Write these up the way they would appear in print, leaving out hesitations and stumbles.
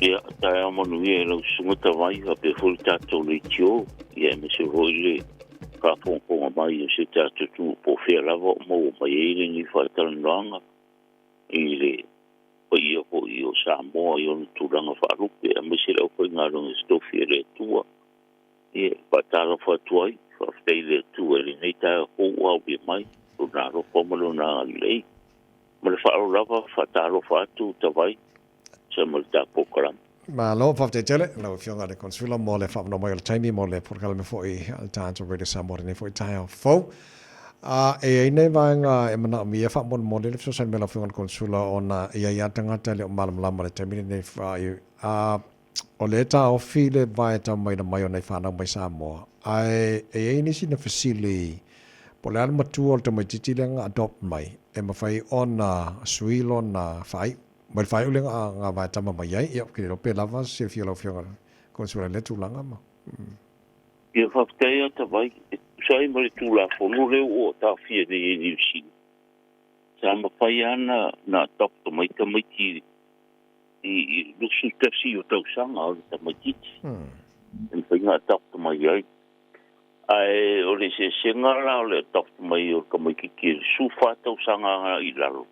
Ia, tae amanu ia lau sungata mai, ha pe furi tātou le tio, ia me se roi le ka ponga mai, se tātou tu po fea lava mo mai eile ni whaitarananga, i le pa ia po i o Samoa, i o turanga wharupe, a me se lau koe ngā runga stofi e le tua, ia, patara whatuai, whawhtei le tua, le nei tae hou au be mai, o nā ropa malo nā lei, ma le whaaro lava, whataro whatu, tawai, sa mal tapo karam. Ma lo fa te tele lo fionga de consula mo le fa no mo le time mo le por calme foi al tanto radio Samoa ne foi taio fo e nei vanga e mana mi fa mo le so san mela fionga consula ona ia tanga tele malam lama le time ne fa o le ta o file vai ta mai na mai ona fa na mai Samoa ai e ni sina facili po le alma tu o te mai titilenga adopt mai e ma fai ona suilo na fai Mai fai ulenga nga vai tama mai ai ia ke lo pe lava se fio lo fio consula le tu langa ma. Ia whaftea ta vai, sai mare tu la fonu leo o ta fia de e si. Sa ma fai ana na dokto mai ta mai ki i lusu tasi o tau sanga o ta mai ki. En fai nga dokto mai ai. Ai o le se sengara o le dokto mai o ka mai ki sufa tau sanga i lalo.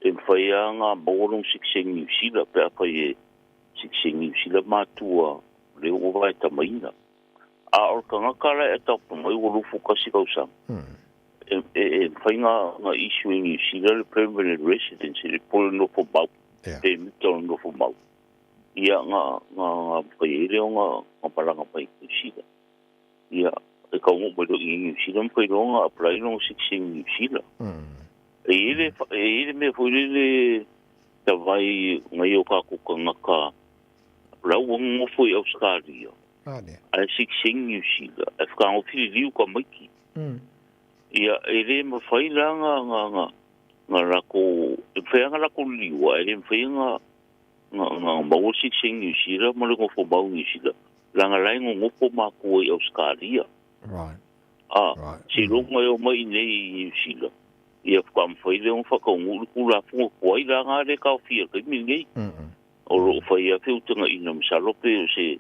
En whaianga borong sikseng New Zealand, pēr whai e sikseng New Zealand mātua leo o vai tamaina. A or ka ngakara e taupa mai o lufu kasi kausang. E whainga issue in New Zealand, le permanent residence, le polo no fo mau, e mito no fo mau. Ia ngā whai e leo ngā paranga mai New Zealand. Ia, e ka ungo mai do i New Zealand, whai ronga apply no sikseng New Zealand. E me foi le ta vai ngai o ka ku ngaka lau ngo foi Australia ai siksing New Zealand e ka o fili liu ka maki ia ele me foi la nga la ko e foi nga la ko liu ele foi nga mo siksing New Zealand mo le ko fo bau New Zealand la nga lai ngo fo ma ko Australia si lo ngai o mai nei New Zealand ia kwam foi le un whakaungu kula funga kuai la ngā re kau fia kai mingi. O ro whai a whiutanga ina msalope o se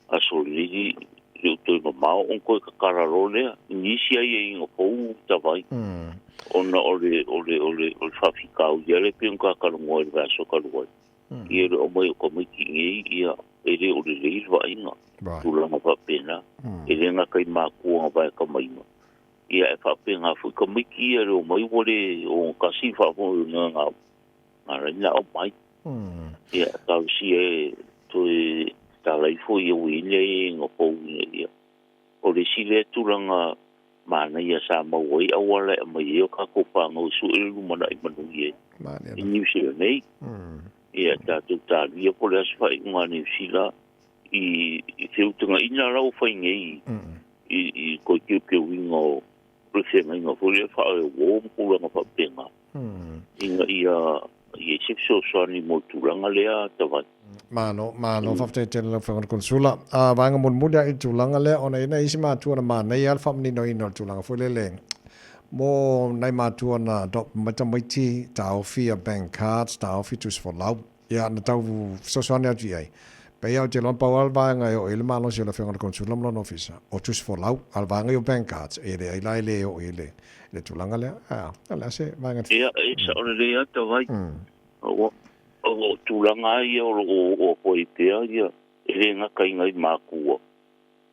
asoliri le utoi ma mao on koe ka kararo lea. Nisi ai e inga pou tawai. Ona ole whawhikau ia le pe un ka karungoa le vaso karuai. Ia le o mai o ka miki ngei ia e le ole le ilwa inga. Tulanga whapena. E le nga kai mākua ngā vai ka maima. Ia e whapenga fui ka miki ia reo mai wole o kasi whapo ngā reina o mai. Ia tau si e toi talai fui e wile e ngā pou ia. O le si le turanga mana ia sa mawai awala e mai eo ka kopanga o su e lumana i manu ie. I New Zealand nei. Ia tātou tālia po le aswha i ngā New Zealand i whiutunga ina rau whai ngei i koi kiu winga o Prefenga inga furi e whae o mpulanga whapenga. Inga ia i sekso soani mo tulanga lea tawai. Mano, whafte tēne lau whangana konsula. Vanga mon mulia i tulanga lea, ona ina isi mātua na mana i alfa mni no ino tulanga fule le. Mo nai mātua na dop mata maiti, ta ofia bank cards, ta ofi tus for lau. Ia na tau so soani atu iai. Pei au te lon pau alvanga o ele malo se la whangana konsula mlon ofisa. O tus for lau, alvanga o bank cards. E le ailai le o ele. Le tulanga lea. Ala se vanga. Ia, sa ora le ata vai. O tulanga ia o poitea ia. Ele ngaka ingai mākua.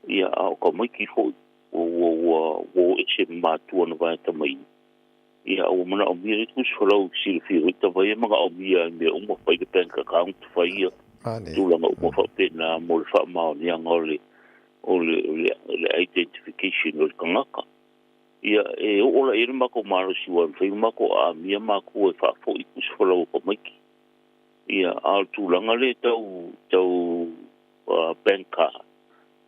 Ia, o ka maiki hoi. O e se mātua na vai tamai. Ia, o mana o mire tus for lau silfi. Ita vai e mga o mia me uma whai ke bank account whai ia. Tulanga o mawhapena mo le whamao ni anga o le identification o le kangaka. Ia e ola ere mako maro siwa mwhai mako a mia mako e whafo i kuswhala o pamaiki. Ia al tulanga le tau bank card.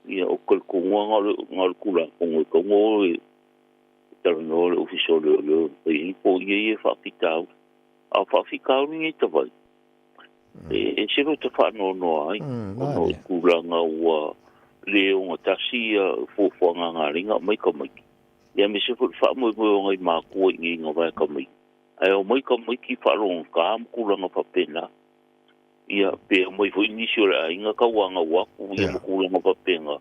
Ia o kalkunga ngal kula kongo kongo e tarano le ofisio le i po ia e whapitau. A whapikau ni e tawai. E sero te whanono ai, ono kulanga ua leo ngā tasi fōwhanga ngā ringa mai ka maiki. Ia me se whamoe o ngai mākua i ngā vai ka maiki. Ai o mai ka maiki wharonga ka am kulanga whapena. ia pe mai foi ni sura inga ka wanga wa ku ia mo kula mo papenga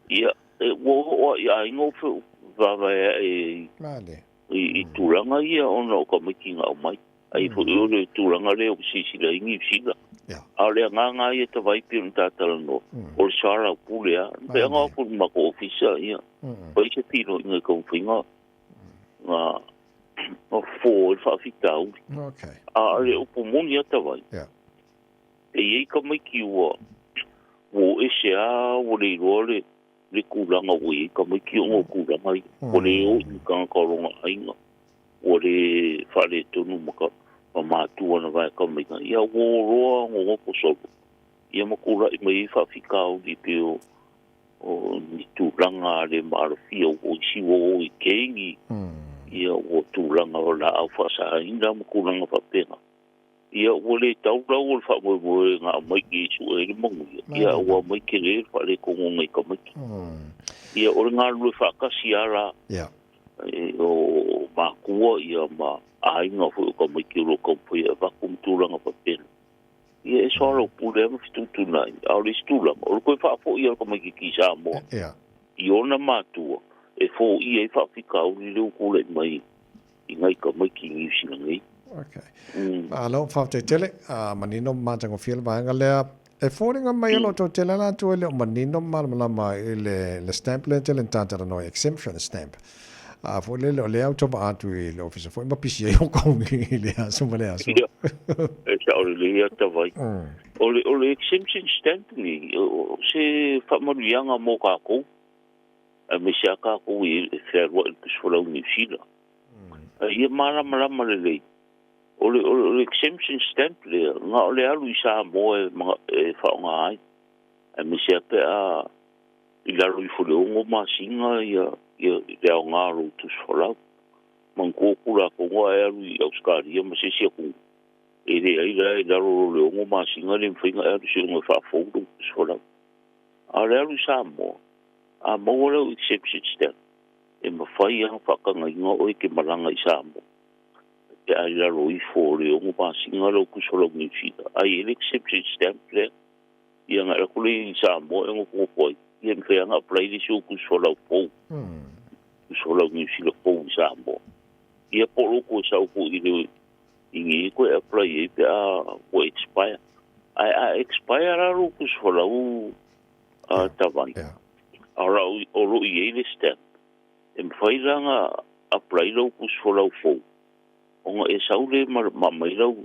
ia wo ia ingo fu va va i turanga ia ono ko makinga o mai ai fo o le turanga le o sisi la ingi sila ale nga ia te vai pe tatala no o sara pulia pe nga fu ma ko ofisa ia pai se tiro inga ko finga nga o fo fa fitau okay ale o pomoni ia te vai e ei ka mai ki ua wo e se a wo le role le kulanga wo e ka mai ki o kulanga i wo le o i ka karonga ainga wo le whare tonu maka ma mātua na vai ka mai ka ia wo roa ngo ko sopo ia makura i mai whawhikau di pe o ni tūranga le marafia o si wo i kengi ia wo tūranga o la au whasa inda makulanga whapenga ia wole tau rau o fa mo nga mai ki su e mo ia o mai ke le fa le ko ngai ka mai ia o nga lu fa ka siara o ma ku ia ma ai nga fu ko mai ki ro ko ia va kum tu langa pa pen ia e so ro pu le fitu tu nai au le stula o ko fa fo ia ko mai ki sa mo ia na ma tu e fo ia fa fika o le ku le mai ngai ka mai ki ni si ngai okay alo fa te tele manino mantango fiel vanga le e foringa mai lo to tele la to le manino mal mai le stamp le tele tanta no exemption stamp fo le le auto ba tu le office fo ma pisi e ko le aso male aso e sa o le ia ta vai o le exemption stamp ni se fa mo yanga mo ka ko me sia ka ko e fer wo so lo ni sila ia mala le o le exemption stamp le nga le alu sa mo e fa nga ai e me se pe a i la ru fu le ngo ma singa ia le nga ru tu sola man ko kula ko wa e alu i auskari ia me se ku e le ai la ru le ngo ma singa le finga e se ngo fa fo tu sola a le alu sa mo a mo le exception stamp e me fa ia fa ka nga ngo o ke malanga i sa mo e ai la roi fōre o ngā singa lau kusolo ngi whita. Ai ele exception stamp le, ia ngā rakule i sa mo e ngō kōpoi. Ia mwhea ngā play le si o kusolo pō. Kusolo ngi whita pō i sa mo. Ia pōro ko sa upo i leo ingi i koe apply e pe a ko expire. Ai expire aro kusolo u tawani. Ara o ro i ele stamp. E mwhaira ngā apply lau kusolo pō. Onga e saule ma mai lau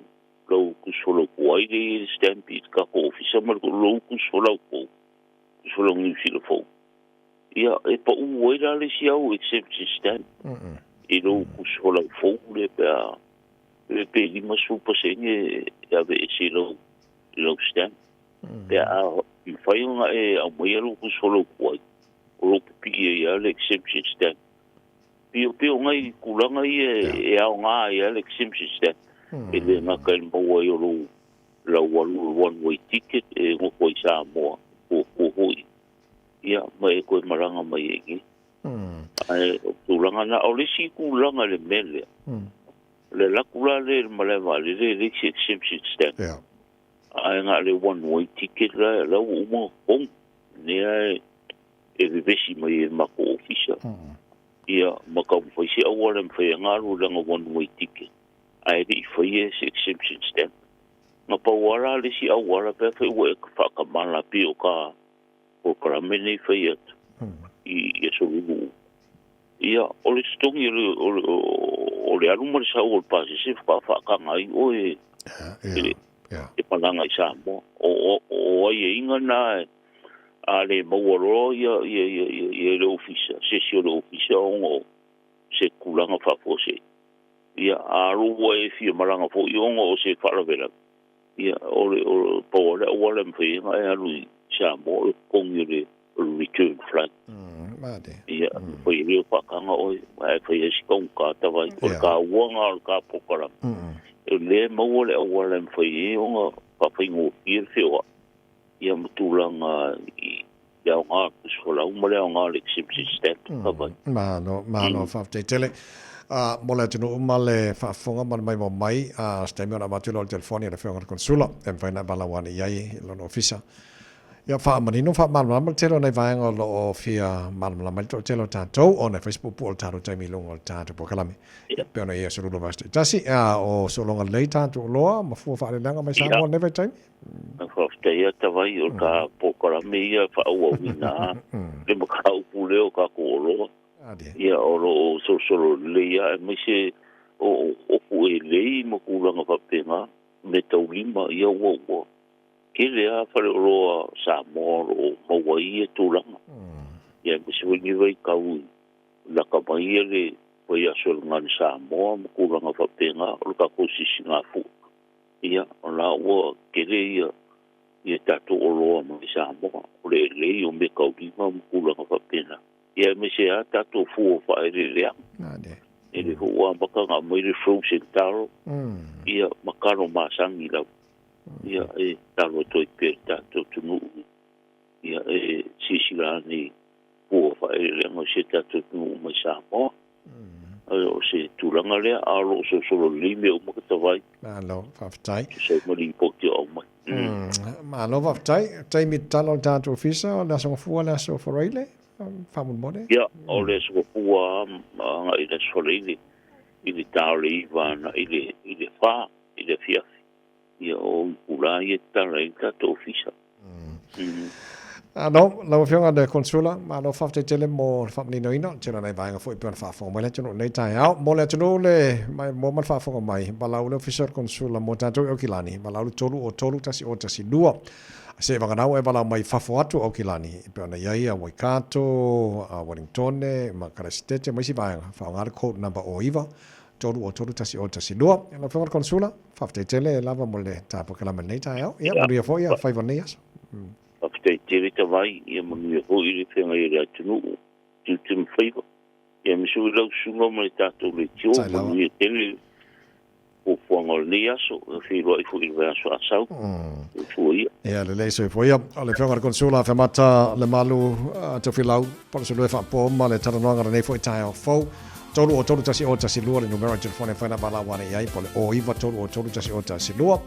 kusolo kuai le stampi ka ko ofisa mar ko lau kusolo ko kusolo ngi filo fo ia e pa u oira le si au exception stamp e lau kusolo fo le pe lima supa senye ya ve si lau stamp pe a fai nga e a mai lau kusolo kuai o lo pi e le exception stamp pio ngai kulanga e au nga e le exemption stamp e le nga ka mo wa yo lo one way ticket e ngo ko sa mo ko hoi ia mai ko maranga mai e ai kulanga na o le si kulanga le mele le la kula le male vale le exemption stamp ai nga le one way ticket la mo bom ne e vesi mai ma ko official ia maka foi se awara foi ngaru langa one way ticket ai di foi esse exemption stamp ma pa wara le si awara pe foi we ka ka mala pio ka o para meni foi i so lu ia o le stongi o le alu mo sa o pa se fa ka ngai o e palanga sa mo o ai inga na ale mawaro ia le ofisa se le ofisa o se kulanga fa fose ia aru e fi maranga fo iongo o se faravela ia o pole o le mfe ai alu sa mo kongi return flight ia po ile pa kanga o ai fa ye skon ka ta vai ko ka wonga ka pokara le mo le o le mfe o pa pingo ir feo ia mutulanga ia nga kusfola umale nga le exception stamp ka vai no fa te tele mo le tunu male fa fonga man mai stemio na matulo telefonia le fonga consula em faina balawani yai lo ofisa ya fa manino fa mal telo nei vai lo fia mal to telo tanto on Facebook pol taro taimi longo tanto pokalami pe ona ia solo vaste tasi o so longa lei tanto lo ma fu fa le langa mai sa mo never time fa ia tawai o ka pokalami ia fa o wina le mo ka upule o ka ko lo ia o lo so le ia me se o ku le mo ku langa fa penga me tau lima ia wo kele a fare roa sa moro mo wai e tulanga ia biswini vai kau la ka mai le vai a sol ngan sa mo mo kulanga fa penga o ka kosisi nga fu ia ona wo kele ia tatu o roa mo sa mo le o me kau di mo kulanga fa penga ia me se a tatu fu fa ele ele ho wa baka nga mo le frozen taro ia makaro masangi la ia e talo toi perta to tunu ia e sisilani po fa ele mo se tato tunu mo sa mo o se tulanga le alo so lime o mo ka vai malo faftai se mo li poti o mo malo faftai mi talo tanto ofisa na so fu na so foreile famun mode ia o le so fu nga ile so ile tali va na ile fa ile fia ia o ula ia tareka to ofisa no la fiona de consula ma no fafte tele mo famni no ino tele nei vai foi per fa fo mo le tino nei tai au mo le tino le mai mo man fa fo mai bala le officer consula mo tanto o kilani bala lu tolu tasi dua se va ganau e bala mai fa fo atu o kilani per na ia Waikato Wellington ma karastete mai si vai fa ngar code number o iva tolu tasi dua la fiona consula fafte tele lava mo le tapo kala nei tai au ia mo ia fo ia 5 nias After Terita vai ia manu ho i le whenga i rea tunu tim whaiva. Ia misu lau sunga mai tātou le tio manu i tele o whanga o le aso e whiroa i fu i le aso asau. Tua ia. Ia le leiso i fuia. O le whenga konsula whamata le malu te whilau pala se lue whapo ma le taranoanga nei fo i tae o fau. Tolu tasi lua le numero telefone whaina bala wane iai pole o iwa tolu tasi lua